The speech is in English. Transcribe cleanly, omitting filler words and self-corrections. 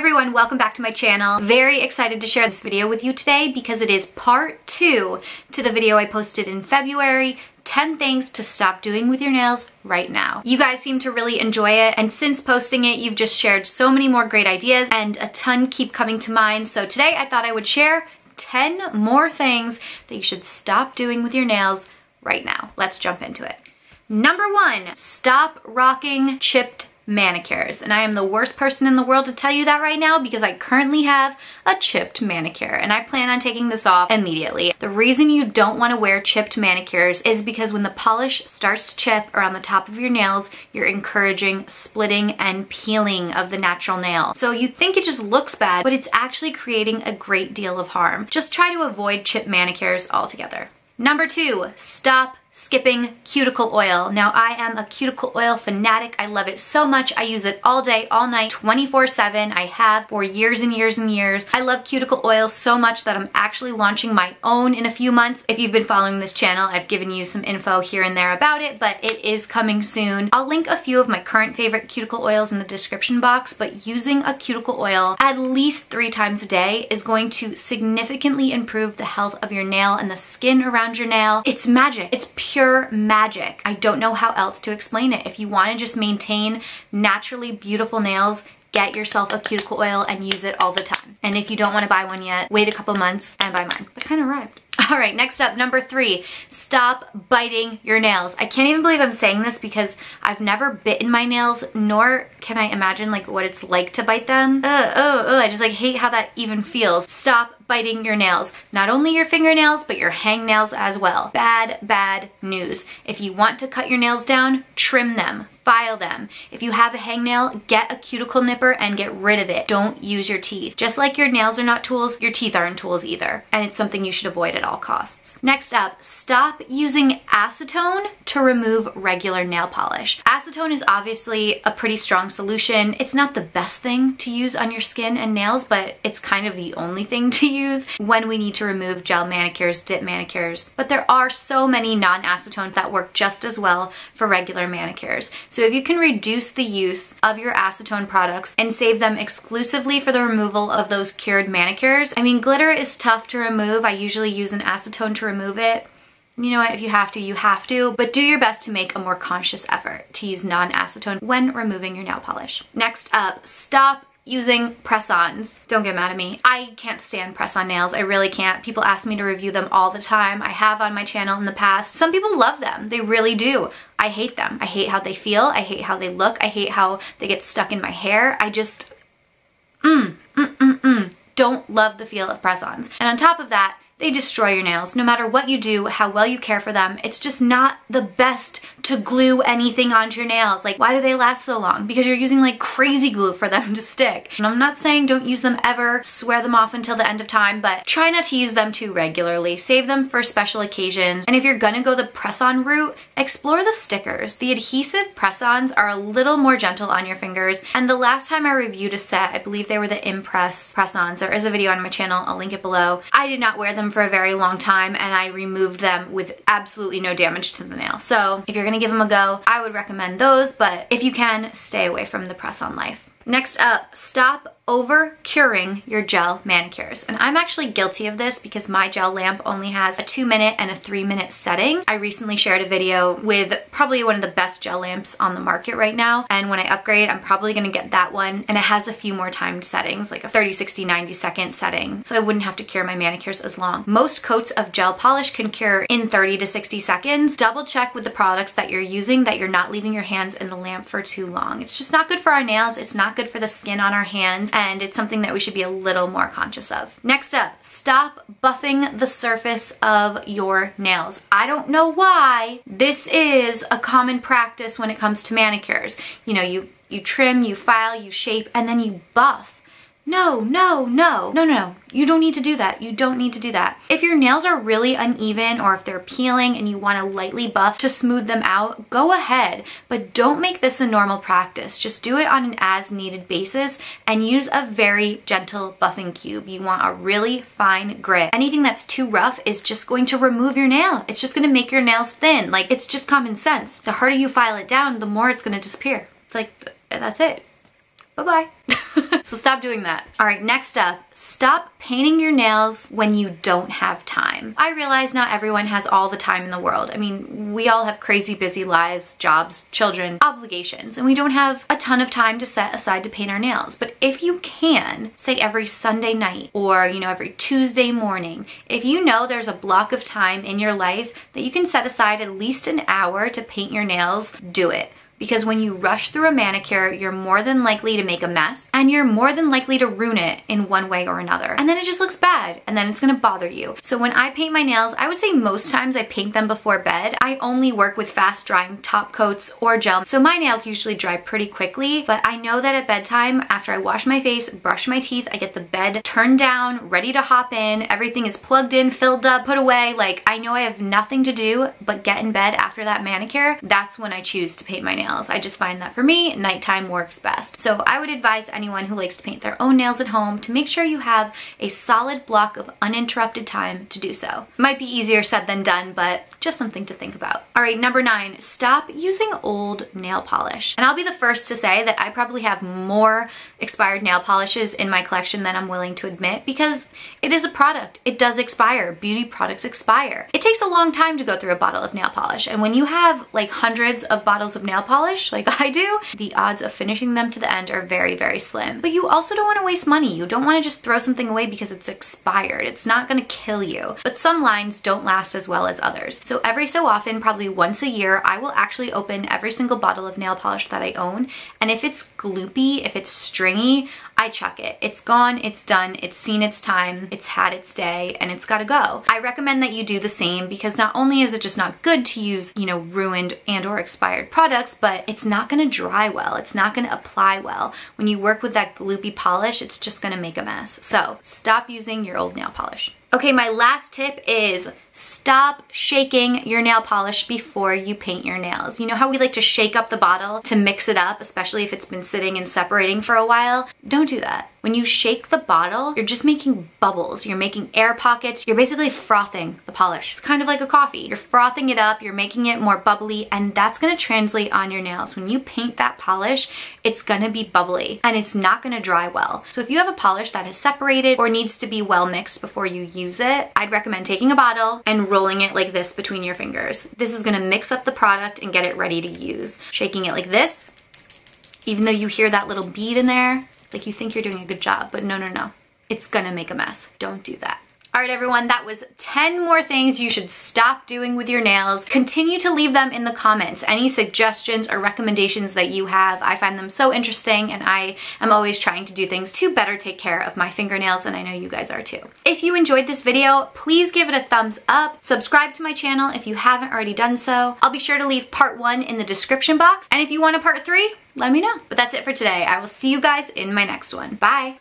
everyone, welcome back to my channel. Very excited to share this video with you today because it is part 2 to the video I posted in February, 10 things to stop doing with your nails right now. You guys seem to really enjoy it, and since posting it, you've just shared so many more great ideas and a ton keep coming to mind. So today I thought I would share 10 more things that you should stop doing with your nails right now. Let's jump into it. Number 1, stop rocking chipped manicures. And I am the worst person in the world to tell you that right now because I currently have a chipped manicure and I plan on taking this off immediately. The reason you don't want to wear chipped manicures is because when the polish starts to chip around the top of your nails, you're encouraging splitting and peeling of the natural nail. So you think it just looks bad, but it's actually creating a great deal of harm. Just try to avoid chipped manicures altogether. Number 2, stop skipping cuticle oil. Now, I am a cuticle oil fanatic. I love it so much. I use it all day, all night, 24/7. I have for years and years and years. I love cuticle oil so much that I'm actually launching my own in a few months. If you've been following this channel, I've given you some info here and there about it, but it is coming soon. I'll link a few of my current favorite cuticle oils in the description box, but using a cuticle oil at least 3 times a day is going to significantly improve the health of your nail and the skin around your nail. It's magic. It's pure magic. I don't know how else to explain it. If you want to just maintain naturally beautiful nails, get yourself a cuticle oil and use it all the time. And if you don't want to buy one yet, wait a couple months and buy mine. It kind of arrived. All right, next up, number 3, stop biting your nails. I can't even believe I'm saying this because I've never bitten my nails, nor can I imagine like what it's like to bite them. I just like hate how that even feels. Stop biting your nails. Not only your fingernails, but your hangnails as well. Bad, bad news. If you want to cut your nails down, trim them, file them. If you have a hangnail, get a cuticle nipper and get rid of it. Don't use your teeth. Just like your nails are not tools, your teeth aren't tools either. And it's something you should avoid at all costs. Next up, stop using acetone to remove regular nail polish. Acetone is obviously a pretty strong solution. It's not the best thing to use on your skin and nails, but it's kind of the only thing to use when we need to remove gel manicures, dip manicures. But there are so many non-acetone that work just as well for regular manicures. So if you can reduce the use of your acetone products and save them exclusively for the removal of those cured manicures. I mean, glitter is tough to remove. I usually use an acetone to remove it. You know what, if you have to, you have to, but do your best to make a more conscious effort to use non-acetone when removing your nail polish. Next up, stop using press-ons. Don't get mad at me. I can't stand press-on nails. I really can't. People ask me to review them all the time. I have on my channel in the past. Some people love them. They really do. I hate them. I hate how they feel. I hate how they look. I hate how they get stuck in my hair. I just, don't love the feel of press-ons. And on top of that, they destroy your nails. No matter what you do, how well you care for them, it's just not the best to glue anything onto your nails. Like, why do they last so long? Because you're using like crazy glue for them to stick. And I'm not saying don't use them ever, swear them off until the end of time, but try not to use them too regularly. Save them for special occasions. And if you're gonna go the press-on route, explore the stickers. The adhesive press-ons are a little more gentle on your fingers. And the last time I reviewed a set, I believe they were the Impress press-ons. There is a video on my channel, I'll link it below. I did not wear them for a very long time and I removed them with absolutely no damage to the nail. So if you're gonna give them a go, I would recommend those, but if you can, stay away from the press-on life. Next up, stop over curing your gel manicures. And I'm actually guilty of this because my gel lamp only has a 2-minute and a 3-minute setting. I recently shared a video with probably one of the best gel lamps on the market right now. And when I upgrade, I'm probably gonna get that one. And it has a few more timed settings, like a 30, 60, 90-second setting. So I wouldn't have to cure my manicures as long. Most coats of gel polish can cure in 30 to 60 seconds. Double check with the products that you're using that you're not leaving your hands in the lamp for too long. It's just not good for our nails. It's not good for the skin on our hands. And it's something that we should be a little more conscious of. Next up, stop buffing the surface of your nails. I don't know why this is a common practice when it comes to manicures. You know, you trim, you file, you shape, and then you buff. No. You don't need to do that. You don't need to do that. If your nails are really uneven or if they're peeling and you want to lightly buff to smooth them out, go ahead. But don't make this a normal practice. Just do it on an as needed basis and use a very gentle buffing cube. You want a really fine grit. Anything that's too rough is just going to remove your nail. It's just going to make your nails thin. Like, it's just common sense. The harder you file it down, the more it's going to disappear. It's like, that's it. bye-bye. So stop doing that. All right, next up, stop painting your nails when you don't have time. I realize not everyone has all the time in the world. I mean, we all have crazy busy lives, jobs, children, obligations, and we don't have a ton of time to set aside to paint our nails. But if you can, say every Sunday night or, you know, every Tuesday morning, if you know there's a block of time in your life that you can set aside at least an hour to paint your nails, do it. Because when you rush through a manicure, you're more than likely to make a mess and you're more than likely to ruin it in one way or another. And then it just looks bad and then it's gonna bother you. So when I paint my nails, I would say most times I paint them before bed. I only work with fast drying top coats or gel. So my nails usually dry pretty quickly, but I know that at bedtime, after I wash my face, brush my teeth, I get the bed turned down, ready to hop in, everything is plugged in, filled up, put away. Like, I know I have nothing to do but get in bed after that manicure. That's when I choose to paint my nails. I just find that for me, nighttime works best. So I would advise anyone who likes to paint their own nails at home to make sure you have a solid block of uninterrupted time to do so. Might be easier said than done, but just something to think about. All right, number 9, stop using old nail polish. And I'll be the first to say that I probably have more expired nail polishes in my collection than I'm willing to admit because it is a product. It does expire. Beauty products expire. It takes a long time to go through a bottle of nail polish. And when you have like hundreds of bottles of nail polish, like I do, the odds of finishing them to the end are very, very slim. But you also don't want to waste money. You don't want to just throw something away because it's expired. It's not going to kill you. But some lines don't last as well as others. So every so often, probably once a year, I will actually open every single bottle of nail polish that I own. And if it's gloopy, if it's stringy, I chuck it. It's gone, it's done, it's seen its time, it's had its day, and it's gotta go. I recommend that you do the same because not only is it just not good to use, you know, ruined and or expired products, but it's not gonna dry well. It's not gonna apply well. When you work with that gloopy polish, it's just gonna make a mess. So stop using your old nail polish. Okay, my last tip is stop shaking your nail polish before you paint your nails. You know how we like to shake up the bottle to mix it up, especially if it's been sitting and separating for a while? Don't do that. When you shake the bottle, you're just making bubbles. You're making air pockets. You're basically frothing the polish. It's kind of like a coffee. You're frothing it up, you're making it more bubbly, and that's gonna translate on your nails. When you paint that polish, it's gonna be bubbly and it's not gonna dry well. So if you have a polish that is separated or needs to be well mixed before you use it, I'd recommend taking a bottle and rolling it like this between your fingers. This is gonna mix up the product and get it ready to use. Shaking it like this, even though you hear that little bead in there, like you think you're doing a good job, but no, no, no. It's gonna make a mess. Don't do that. All right, everyone, that was 10 more things you should stop doing with your nails. Continue to leave them in the comments. Any suggestions or recommendations that you have, I find them so interesting, and I am always trying to do things to better take care of my fingernails, and I know you guys are too. If you enjoyed this video, please give it a thumbs up. Subscribe to my channel if you haven't already done so. I'll be sure to leave part 1 in the description box, and if you want a part 3, let me know. But that's it for today. I will see you guys in my next one. Bye.